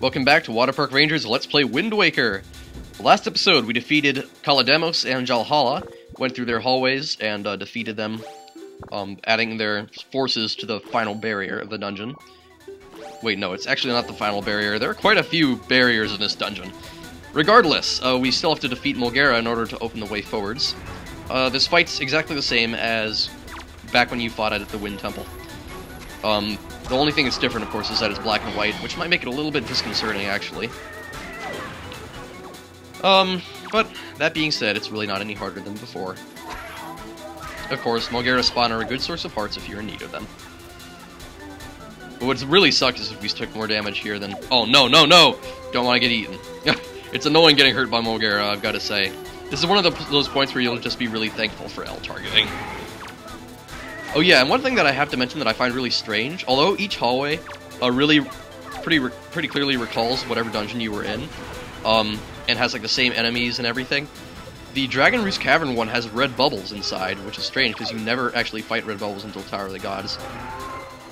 Welcome back to WaterparkRanger's Let's Play Wind Waker. Last episode, we defeated Kalademos and Jalhalla, went through their hallways and defeated them, adding their forces to the final barrier of the dungeon. Wait, no, it's actually not the final barrier. There are quite a few barriers in this dungeon. Regardless, we still have to defeat Mulgera in order to open the way forwards. This fight's exactly the same as back when you fought it at the Wind Temple. The only thing that's different, of course, is that it's black and white, which might make it a little bit disconcerting, actually. But that being said, it's really not any harder than before. Of course, Mulgera spawn are a good source of hearts if you're in need of them. But what really sucks is if we took more damage here than... Oh, no, no, no! Don't want to get eaten. It's annoying getting hurt by Mulgera, I've got to say. This is one of those points where you'll just be really thankful for L targeting. Oh yeah, and one thing that I have to mention that I find really strange, although each hallway pretty clearly recalls whatever dungeon you were in, and has like the same enemies and everything, the Dragon Roost Cavern one has red bubbles inside, which is strange because you never actually fight red bubbles until Tower of the Gods.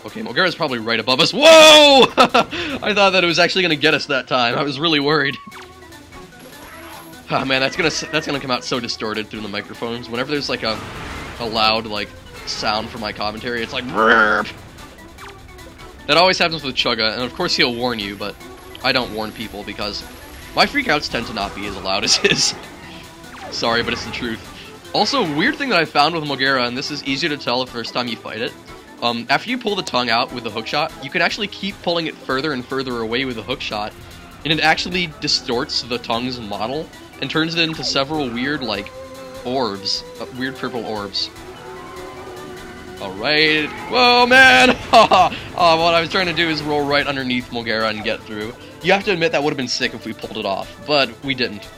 Okay, Mulgera's probably right above us. Whoa! I thought that it was actually gonna get us that time. I was really worried. Ah, man, that's gonna come out so distorted through the microphones. Whenever there's like a loud like sound for my commentary, it's like Rrrp! That always happens with Chugga, and of course he'll warn you, but I don't warn people because my freakouts tend to not be as loud as his. Sorry, but it's the truth. Also, weird thing that I found with Mulgera, and this is easier to tell the first time you fight it, after you pull the tongue out with the hookshot, you can actually keep pulling it further and further away with the hookshot, and it actually distorts the tongue's model and turns it into several weird, like, orbs. Weird purple orbs. Alright. Whoa, man! What I was trying to do is roll right underneath Mulgera and get through. You have to admit that would have been sick if we pulled it off, but we didn't.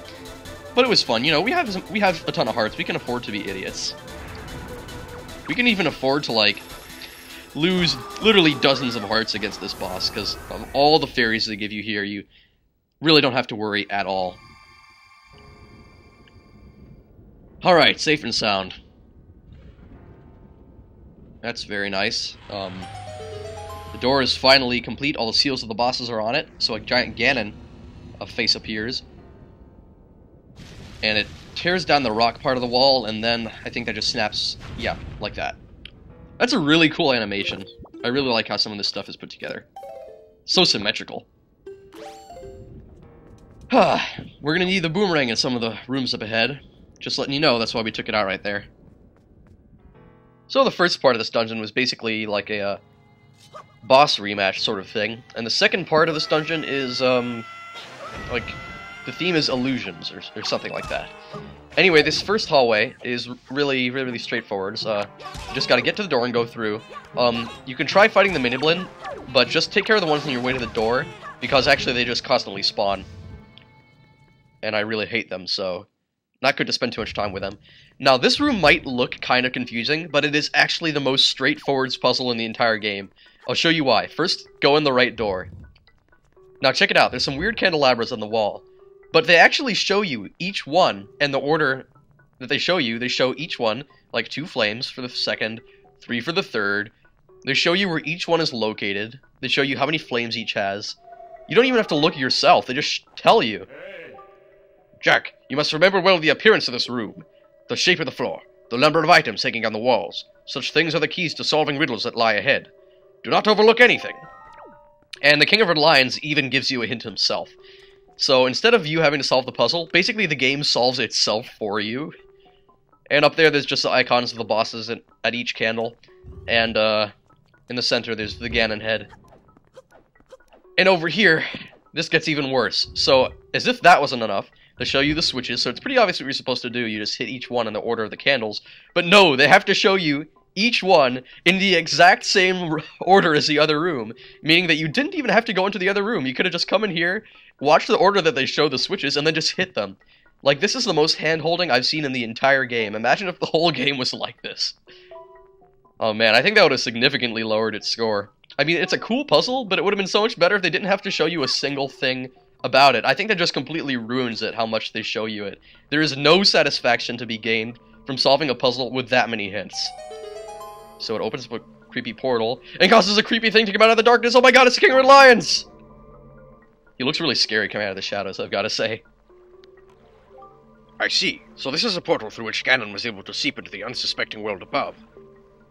But it was fun. You know, we have a ton of hearts. We can afford to be idiots. We can even afford to, like, lose literally dozens of hearts against this boss, because of all the fairies they give you here, you really don't have to worry at all. Alright, safe and sound. That's very nice. The door is finally complete. All the seals of the bosses are on it. So a giant Ganon face appears. And it tears down the rock part of the wall, and then I think that just snaps, yeah, like that. That's a really cool animation. I really like how some of this stuff is put together. So symmetrical. We're gonna need the boomerang in some of the rooms up ahead. Just letting you know, that's why we took it out right there. So the first part of this dungeon was basically like a boss rematch sort of thing, and the second part of this dungeon is, like, the theme is illusions, or something like that. Anyway, this first hallway is really straightforward. So, you just gotta get to the door and go through. You can try fighting the Miniblin, but just take care of the ones on your way to the door, because actually they just constantly spawn. And I really hate them, so not good to spend too much time with them. Now, this room might look kind of confusing, but it is actually the most straightforward puzzle in the entire game. I'll show you why. First, go in the right door. Now, check it out. There's some weird candelabras on the wall, but they actually show you each one, and the order that they show each one, like 2 flames for the second, 3 for the third. They show you where each one is located. They show you how many flames each has. You don't even have to look at yourself. They just tell you. Jack, you must remember well the appearance of this room, the shape of the floor, the number of items hanging on the walls. Such things are the keys to solving riddles that lie ahead. Do not overlook anything. And the King of Red Lions even gives you a hint himself. So instead of you having to solve the puzzle, basically the game solves itself for you. And up there's just the icons of the bosses at each candle. And in the center there's the Ganon head. And over here, this gets even worse. So, as if that wasn't enough, they show you the switches, so it's pretty obvious what you're supposed to do. You just hit each one in the order of the candles. But no, they have to show you each one in the exact same order as the other room, meaning that you didn't even have to go into the other room. You could have just come in here, watched the order that they show the switches, and then just hit them. Like, this is the most hand-holding I've seen in the entire game. Imagine if the whole game was like this. Oh man, I think that would have significantly lowered its score. I mean, it's a cool puzzle, but it would have been so much better if they didn't have to show you a single thing about it. I think that just completely ruins it, how much they show you it. There is no satisfaction to be gained from solving a puzzle with that many hints. So it opens up a creepy portal, and causes a creepy thing to come out of the darkness. Oh my god, it's the King of Red Lions! He looks really scary coming out of the shadows, I've got to say. I see. So this is a portal through which Ganon was able to seep into the unsuspecting world above.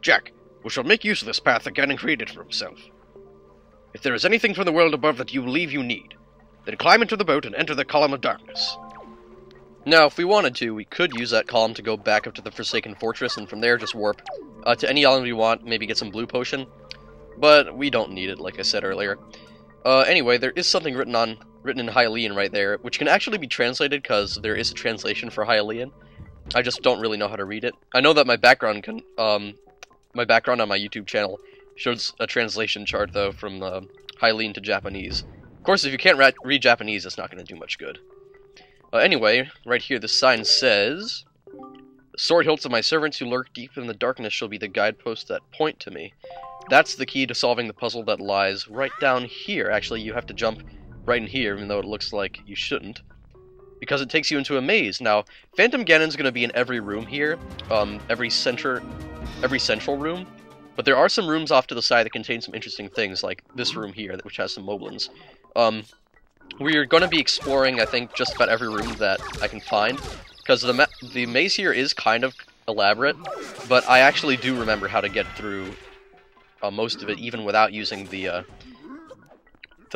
Jack, we shall make use of this path that Ganon created for himself. If there is anything from the world above that you believe you need, then climb into the boat and enter the Column of Darkness. Now, if we wanted to, we could use that column to go back up to the Forsaken Fortress, and from there just warp to any island we want, maybe get some blue potion. But we don't need it, like I said earlier. Anyway, there is something written in Hylian right there, which can actually be translated, because there is a translation for Hylian. I just don't really know how to read it. I know that my background on my YouTube channel shows a translation chart, though, from Hylian to Japanese. Of course, if you can't read Japanese, it's not going to do much good. Anyway, right here, the sign says, "The sword hilts of my servants who lurk deep in the darkness shall be the guideposts that point to me." That's the key to solving the puzzle that lies right down here. Actually, you have to jump right in here, even though it looks like you shouldn't, because it takes you into a maze. Now, Phantom Ganon's going to be in every room here, every central room, but there are some rooms off to the side that contain some interesting things, like this room here, which has some moblins. We're going to be exploring, I think, just about every room that I can find, because the maze here is kind of elaborate, but I actually do remember how to get through most of it, even without using the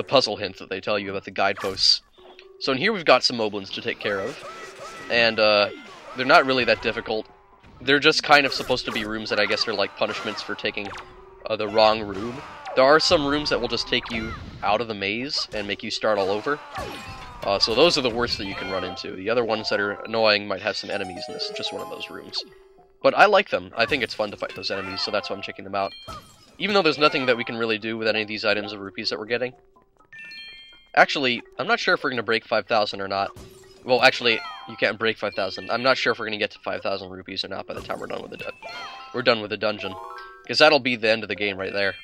puzzle hint that they tell you about the guideposts. So in here we've got some moblins to take care of, and they're not really that difficult. They're just kind of supposed to be rooms that I guess are like punishments for taking the wrong room. There are some rooms that will just take you out of the maze and make you start all over. So those are the worst that you can run into. The other ones that are annoying might have some enemies, and this is just one of those rooms. But I like them. I think it's fun to fight those enemies, so that's why I'm checking them out. Even though there's nothing that we can really do with any of these items of rupees that we're getting. Actually, I'm not sure if we're going to break 5,000 or not. Well, actually, you can't break 5,000. I'm not sure if we're going to get to 5,000 rupees or not by the time we're done with the dungeon. Because that'll be the end of the game right there.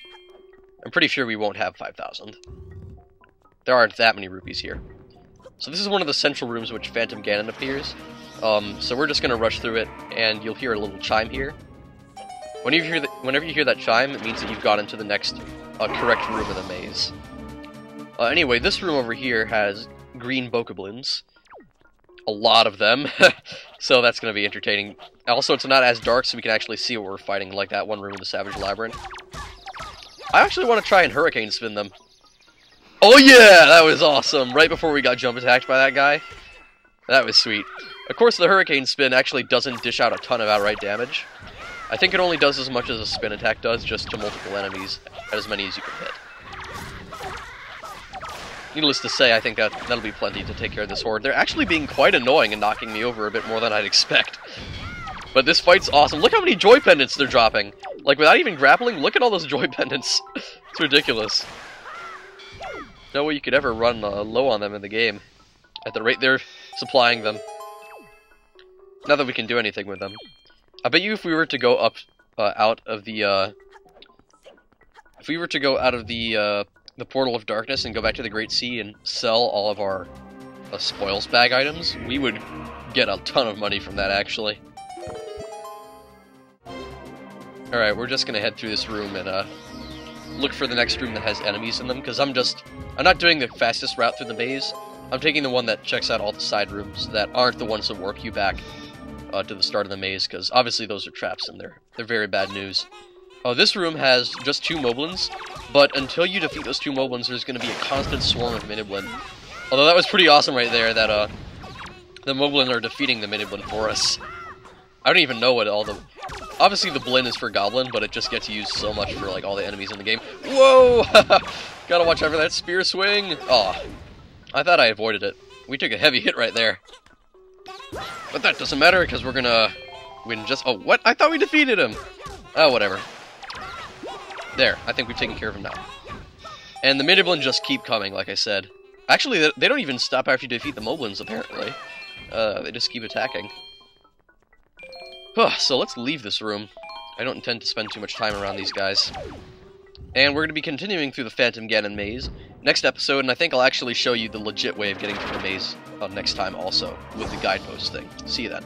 I'm pretty sure we won't have 5,000. There aren't that many rupees here. So this is one of the central rooms in which Phantom Ganon appears. So we're just going to rush through it, and you'll hear a little chime here. Whenever you hear that chime, it means that you've got into the next correct room of the maze. Anyway, this room over here has green bokoblins. A lot of them, so that's going to be entertaining. Also, it's not as dark, so we can actually see what we're fighting, like that one room in the Savage Labyrinth. I actually want to try and hurricane spin them. Oh yeah, that was awesome! Right before we got jump attacked by that guy. That was sweet. Of course, the hurricane spin actually doesn't dish out a ton of outright damage. I think it only does as much as a spin attack does, just to multiple enemies, at as many as you can hit. Needless to say, I think that'll be plenty to take care of this horde. They're actually being quite annoying and knocking me over a bit more than I'd expect. But this fight's awesome. Look how many joy pendants they're dropping. Like, without even grappling, look at all those joy pendants. It's ridiculous. No way you could ever run low on them in the game, at the rate they're supplying them. Not that we can do anything with them. I bet you if we were to go out of the Portal of Darkness and go back to the Great Sea and sell all of our spoils bag items, we would get a ton of money from that, actually. Alright, we're just gonna head through this room and look for the next room that has enemies in them, because I'm not doing the fastest route through the maze. I'm taking the one that checks out all the side rooms that aren't the ones that warp you back to the start of the maze, because obviously those are traps and they're very bad news. This room has just 2 moblins, but until you defeat those 2 moblins, there's going to be a constant swarm of miniblin. Although that was pretty awesome right there, that the moblin are defeating the miniblin for us. I don't even know what all the... Obviously the blin is for goblin, but it just gets used so much for like all the enemies in the game. Whoa! Gotta watch out for that spear swing! Aw. I thought I avoided it. We took a heavy hit right there. But that doesn't matter, because we're gonna win just... Oh, what? I thought we defeated him! Oh, whatever. There, I think we've taken care of him now. And the miniblin just keep coming, like I said. Actually, they don't even stop after you defeat the moblins, apparently. They just keep attacking. So let's leave this room. I don't intend to spend too much time around these guys. And we're going to be continuing through the Phantom Ganon maze next episode, and I think I'll actually show you the legit way of getting through the maze next time also, with the guidepost thing. See you then.